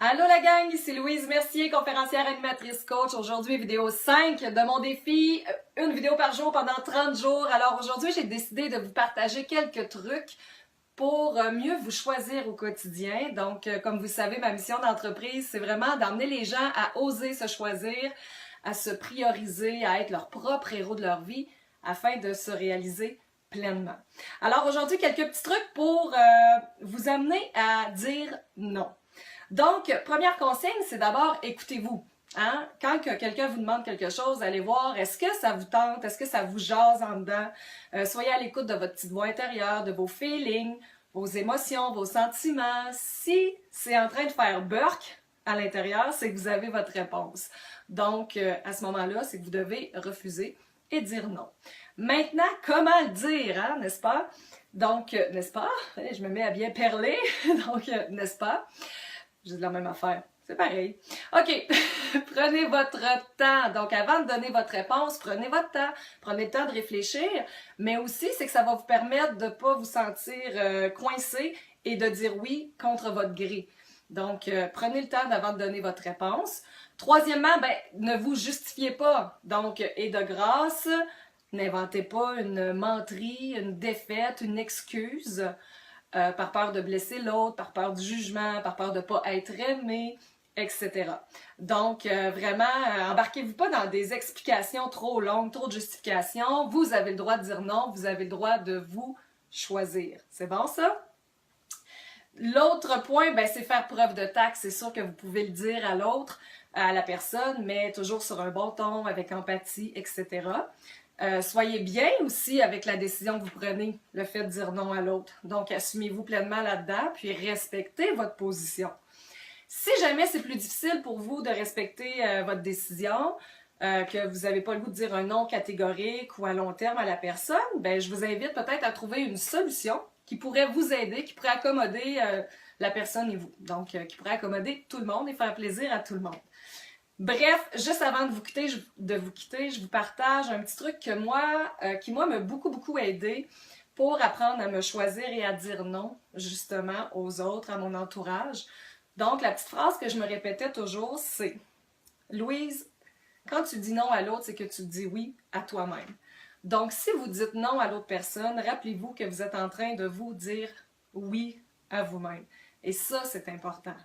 Allô la gang, ici Louise Mercier, conférencière animatrice coach. Aujourd'hui, vidéo 5 de mon défi, une vidéo par jour pendant 30 jours. Alors aujourd'hui, j'ai décidé de vous partager quelques trucs pour mieux vous choisir au quotidien. Donc, comme vous savez, ma mission d'entreprise, c'est vraiment d'emmener les gens à oser se choisir, à se prioriser, à être leur propre héros de leur vie afin de se réaliser pleinement. Alors aujourd'hui, quelques petits trucs pour vous amener à dire non. Donc, première consigne, c'est d'abord écoutez-vous. Hein? Quand quelqu'un vous demande quelque chose, allez voir, est-ce que ça vous tente, est-ce que ça vous jase en dedans? Soyez à l'écoute de votre petite voix intérieure, de vos feelings, vos émotions, vos sentiments. Si c'est en train de faire burk à l'intérieur, c'est que vous avez votre réponse. Donc, à ce moment-là, c'est que vous devez refuser et dire non. Maintenant, comment le dire, hein, n'est-ce pas? Donc, n'est-ce pas? Je me mets à bien perler, donc, n'est-ce pas? J'ai de la même affaire. C'est pareil. OK. Prenez votre temps. Donc, avant de donner votre réponse, prenez votre temps. Prenez le temps de réfléchir. Mais aussi, c'est que ça va vous permettre de ne pas vous sentir coincé et de dire oui contre votre gré. Donc, prenez le temps avant de donner votre réponse. Troisièmement, ne vous justifiez pas. Donc, et de grâce, n'inventez pas une menterie, une défaite, une excuse. Par peur de blesser l'autre, par peur du jugement, par peur de ne pas être aimé, etc. Donc, vraiment, embarquez-vous pas dans des explications trop longues, trop de justifications. Vous avez le droit de dire non, vous avez le droit de vous choisir. C'est bon, ça? L'autre point, c'est faire preuve de tact. C'est sûr que vous pouvez le dire à l'autre, à la personne, mais toujours sur un bon ton, avec empathie, etc. Soyez bien aussi avec la décision que vous prenez, le fait de dire non à l'autre. Donc, assumez-vous pleinement là-dedans, puis respectez votre position. Si jamais c'est plus difficile pour vous de respecter votre décision, que vous n'avez pas le goût de dire un non catégorique ou à long terme à la personne, je vous invite peut-être à trouver une solution qui pourrait vous aider, qui pourrait accommoder la personne et vous. Donc, qui pourrait accommoder tout le monde et faire plaisir à tout le monde. Bref, juste avant de vous quitter, je vous partage un petit truc qui moi m'a beaucoup aidé pour apprendre à me choisir et à dire non, justement, aux autres, à mon entourage. Donc, la petite phrase que je me répétais toujours, c'est « Louise, quand tu dis non à l'autre, c'est que tu dis oui à toi-même. » Donc, si vous dites non à l'autre personne, rappelez-vous que vous êtes en train de vous dire oui à vous-même. Et ça, c'est important.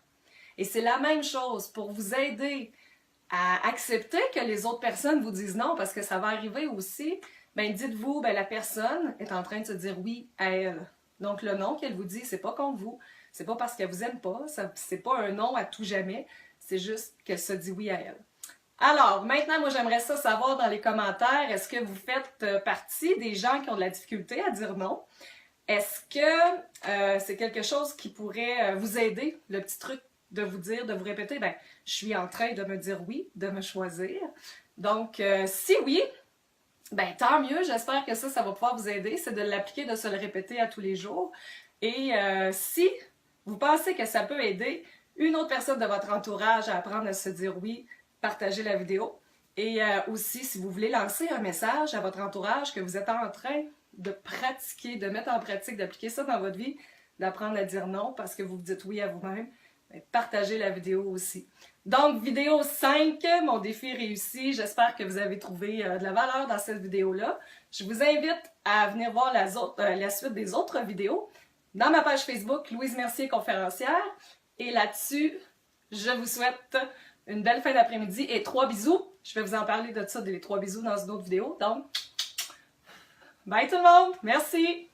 Et c'est la même chose pour vous aider à accepter que les autres personnes vous disent non, parce que ça va arriver aussi, dites-vous, la personne est en train de se dire oui à elle. Donc, le non qu'elle vous dit, c'est pas contre vous, c'est pas parce qu'elle vous aime pas, c'est pas un non à tout jamais, c'est juste qu'elle se dit oui à elle. Alors, maintenant, moi, j'aimerais ça savoir dans les commentaires, est-ce que vous faites partie des gens qui ont de la difficulté à dire non? Est-ce que c'est quelque chose qui pourrait vous aider, le petit truc de vous dire, de vous répéter, je suis en train de me dire oui, de me choisir. Donc, si oui, tant mieux, j'espère que ça va pouvoir vous aider, c'est de l'appliquer, de se le répéter à tous les jours. Et si vous pensez que ça peut aider une autre personne de votre entourage à apprendre à se dire oui, partagez la vidéo. Et aussi, si vous voulez lancer un message à votre entourage que vous êtes en train de pratiquer, de mettre en pratique, d'appliquer ça dans votre vie, d'apprendre à dire non parce que vous dites oui à vous-même, partagez la vidéo aussi. Donc, vidéo 5, mon défi réussi. J'espère que vous avez trouvé de la valeur dans cette vidéo-là. Je vous invite à venir voir la suite des autres vidéos dans ma page Facebook, Louise Mercier, conférencière. Et là-dessus, je vous souhaite une belle fin d'après-midi et 3 bisous. Je vais vous en parler de ça, des 3 bisous dans une autre vidéo. Donc, bye tout le monde! Merci!